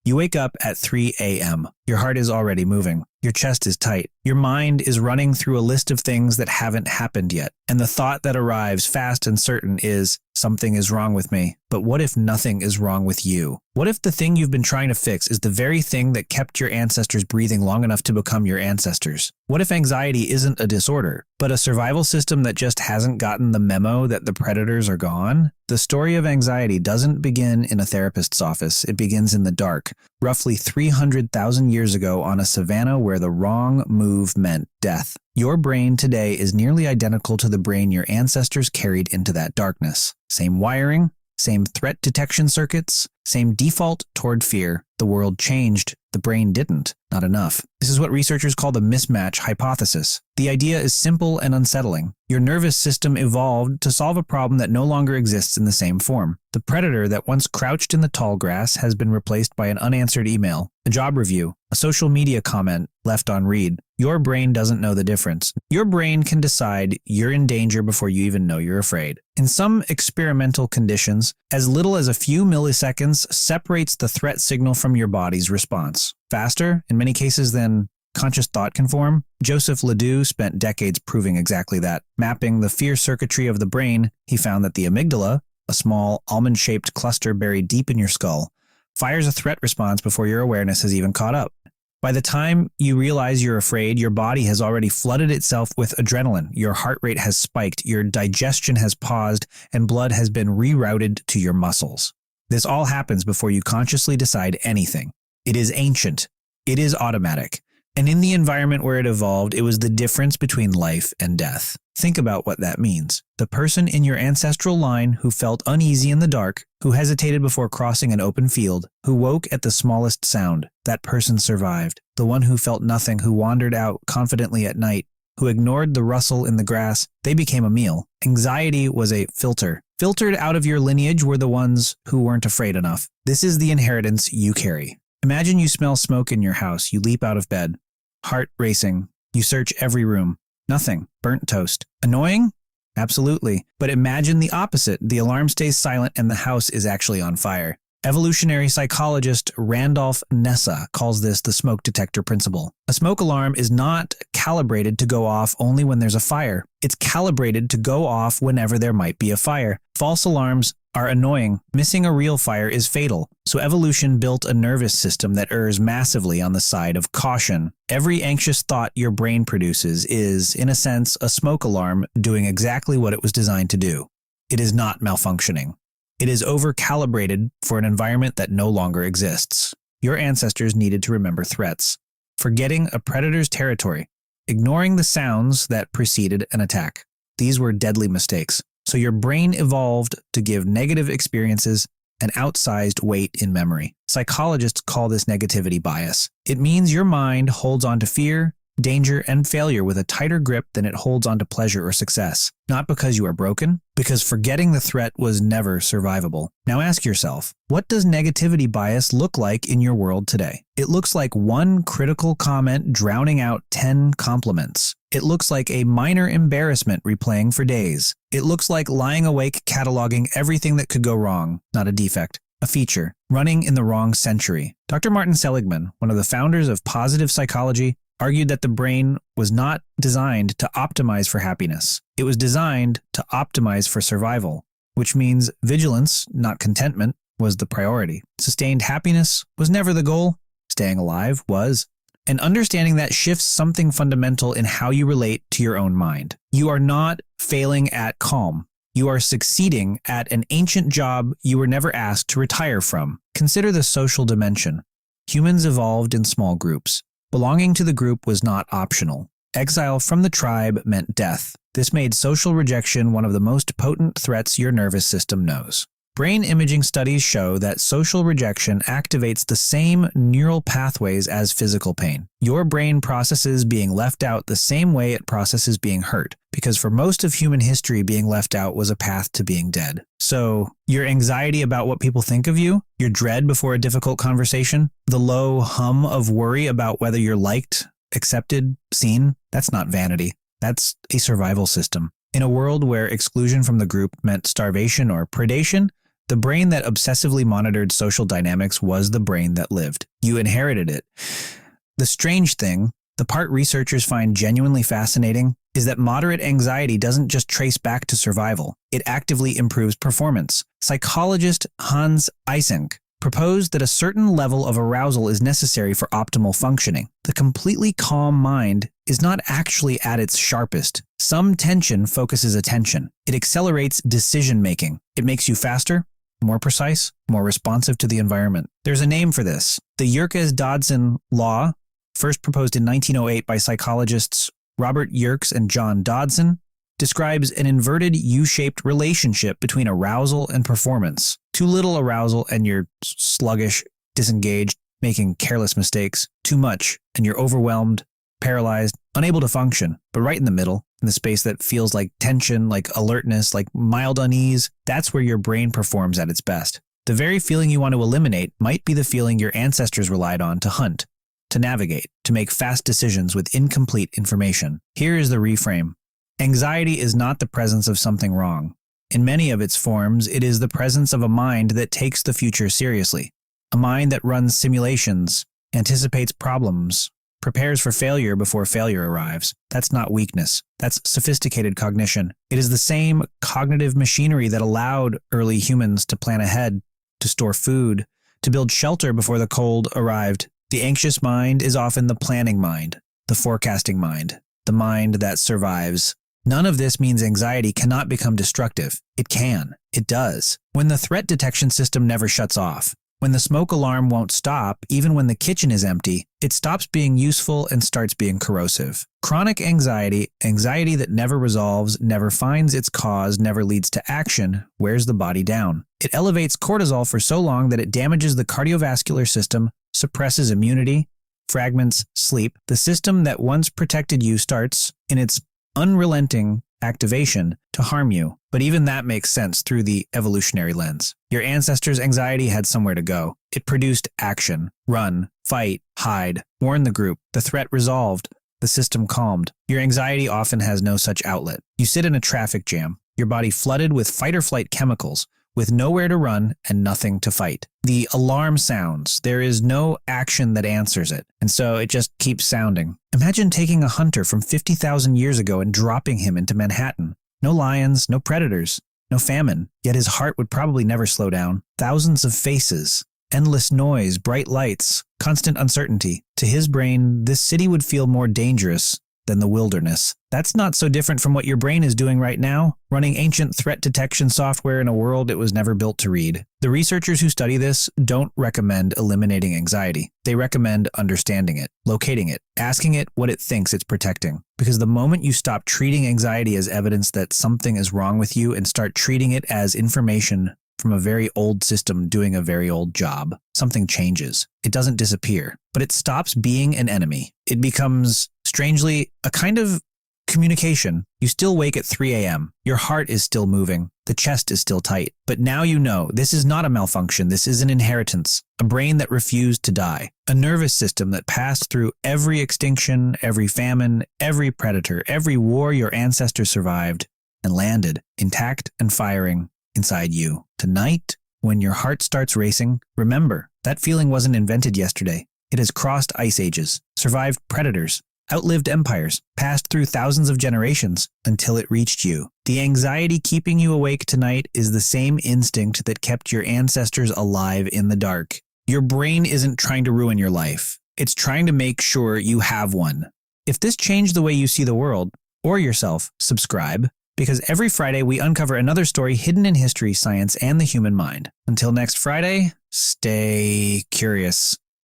You wake up at 3 a.m. Your heart is already moving. Your chest is tight. Your mind is running through a list of things that haven't happened yet. And the thought that arrives fast and certain is, something is wrong with me. But what if nothing is wrong with you? What if the thing you've been trying to fix is the very thing that kept your ancestors breathing long enough to become your ancestors? What if anxiety isn't a disorder, but a survival system that just hasn't gotten the memo that the predators are gone? The story of anxiety doesn't begin in a therapist's office. It begins in the dark, roughly 300,000 years ago on a savanna where the wrong move meant death. Your brain today is nearly identical to the brain your ancestors carried into that darkness. Same wiring, same threat detection circuits, same default toward fear. The world changed. The brain didn't. Not enough. This is what researchers call the Mismatch Hypothesis. The idea is simple and unsettling. Your nervous system evolved to solve a problem that no longer exists in the same form. The predator that once crouched in the tall grass has been replaced by an unanswered email, a job review, a social media comment left on read. Your brain doesn't know the difference. Your brain can decide you're in danger before you even know you're afraid. In some experimental conditions, as little as a few milliseconds separates the threat signal from your body's response. Faster, in many cases, than conscious thought can form. Joseph Ledoux spent decades proving exactly that. Mapping the fear circuitry of the brain, he found that the amygdala, a small almond-shaped cluster buried deep in your skull, fires a threat response before your awareness has even caught up. By the time you realize you're afraid, your body has already flooded itself with adrenaline. Your heart rate has spiked, your digestion has paused, and blood has been rerouted to your muscles. This all happens before you consciously decide anything. It is ancient. It is automatic. And in the environment where it evolved, it was the difference between life and death. Think about what that means. The person in your ancestral line who felt uneasy in the dark, who hesitated before crossing an open field, who woke at the smallest sound, that person survived. The one who felt nothing, who wandered out confidently at night, who ignored the rustle in the grass, they became a meal. Anxiety was a filter. Filtered out of your lineage were the ones who weren't afraid enough. This is the inheritance you carry. Imagine you smell smoke in your house. You leap out of bed. Heart racing. You search every room. Nothing. Burnt toast. Annoying? Absolutely. But imagine the opposite. The alarm stays silent and the house is actually on fire. Evolutionary psychologist Randolph Nessa calls this the smoke detector principle. A smoke alarm is not calibrated to go off only when there's a fire. It's calibrated to go off whenever there might be a fire. False alarms are annoying. Missing a real fire is fatal. So evolution built a nervous system that errs massively on the side of caution. Every anxious thought your brain produces is, in a sense, a smoke alarm doing exactly what it was designed to do. It is not malfunctioning. It is over-calibrated for an environment that no longer exists. Your ancestors needed to remember threats, forgetting a predator's territory, ignoring the sounds that preceded an attack. These were deadly mistakes. So your brain evolved to give negative experiences an outsized weight in memory. Psychologists call this negativity bias. It means your mind holds on to fear, danger, and failure with a tighter grip than it holds on to pleasure or success. Not because you are broken, because forgetting the threat was never survivable. Now ask yourself, what does negativity bias look like in your world today? It looks like one critical comment drowning out 10 compliments. It looks like a minor embarrassment replaying for days. It looks like lying awake cataloging everything that could go wrong, not a defect. A feature, running in the wrong century. Dr. Martin Seligman, one of the founders of positive psychology, argued that the brain was not designed to optimize for happiness. It was designed to optimize for survival, which means vigilance, not contentment, was the priority. Sustained happiness was never the goal. Staying alive was. And understanding that shifts something fundamental in how you relate to your own mind. You are not failing at calm. You are succeeding at an ancient job you were never asked to retire from. Consider the social dimension. Humans evolved in small groups. Belonging to the group was not optional. Exile from the tribe meant death. This made social rejection one of the most potent threats your nervous system knows. Brain imaging studies show that social rejection activates the same neural pathways as physical pain. Your brain processes being left out the same way it processes being hurt, because for most of human history, being left out was a path to being dead. So, your anxiety about what people think of you, your dread before a difficult conversation, the low hum of worry about whether you're liked, accepted, seen, that's not vanity. That's a survival system. In a world where exclusion from the group meant starvation or predation, The brain that obsessively monitored social dynamics was the brain that lived. You inherited it. The strange thing, the part researchers find genuinely fascinating, is that moderate anxiety doesn't just trace back to survival. It actively improves performance. Psychologist Hans Eysenck proposed that a certain level of arousal is necessary for optimal functioning. The completely calm mind is not actually at its sharpest. Some tension focuses attention. It accelerates decision-making. It makes you faster, more precise, more responsive to the environment. There's a name for this. The Yerkes-Dodson Law, first proposed in 1908 by psychologists Robert Yerkes and John Dodson, describes an inverted U-shaped relationship between arousal and performance. Too little arousal and you're sluggish, disengaged, making careless mistakes. Too much and you're overwhelmed, paralyzed, unable to function. But right in the middle, in the space that feels like tension, like alertness, like mild unease, that's where your brain performs at its best. The very feeling you want to eliminate might be the feeling your ancestors relied on to hunt, to navigate, to make fast decisions with incomplete information. Here is the reframe. Anxiety is not the presence of something wrong. In many of its forms, it is the presence of a mind that takes the future seriously. A mind that runs simulations, anticipates problems, prepares for failure before failure arrives. That's not weakness. That's sophisticated cognition. It is the same cognitive machinery that allowed early humans to plan ahead, to store food, to build shelter before the cold arrived. The anxious mind is often the planning mind, the forecasting mind, the mind that survives. None of this means anxiety cannot become destructive. It can. It does. When the threat detection system never shuts off, when the smoke alarm won't stop, even when the kitchen is empty, it stops being useful and starts being corrosive. Chronic anxiety, anxiety that never resolves, never finds its cause, never leads to action, wears the body down. It elevates cortisol for so long that it damages the cardiovascular system, suppresses immunity, fragments sleep. The system that once protected you starts, in its unrelenting activation, to harm you. But even that makes sense through the evolutionary lens. Your ancestors' anxiety had somewhere to go. It produced action, run, fight, hide, warn the group. The threat resolved, the system calmed. Your anxiety often has no such outlet. You sit in a traffic jam, your body flooded with fight-or-flight chemicals, with nowhere to run and nothing to fight. The alarm sounds. There is no action that answers it, and so it just keeps sounding. Imagine taking a hunter from 50,000 years ago and dropping him into Manhattan. No lions, no predators, no famine, yet his heart would probably never slow down. Thousands of faces, endless noise, bright lights, constant uncertainty. To his brain, this city would feel more dangerous than the wilderness. That's not so different from what your brain is doing right now, running ancient threat detection software in a world it was never built to read. The researchers who study this don't recommend eliminating anxiety. They recommend understanding it, locating it, asking it what it thinks it's protecting. Because the moment you stop treating anxiety as evidence that something is wrong with you and start treating it as information from a very old system doing a very old job, something changes. It doesn't disappear, but it stops being an enemy. It becomes, strangely, a kind of communication. You still wake at 3 a.m. Your heart is still moving. The chest is still tight. But now you know this is not a malfunction. This is an inheritance. A brain that refused to die. A nervous system that passed through every extinction, every famine, every predator, every war your ancestors survived and landed intact and firing inside you. Tonight, when your heart starts racing, remember, that feeling wasn't invented yesterday. It has crossed ice ages, survived predators, outlived empires, passed through thousands of generations until it reached you. The anxiety keeping you awake tonight is the same instinct that kept your ancestors alive in the dark. Your brain isn't trying to ruin your life. It's trying to make sure you have one. If this changed the way you see the world, or yourself, subscribe, because every Friday we uncover another story hidden in history, science, and the human mind. Until next Friday, stay curious.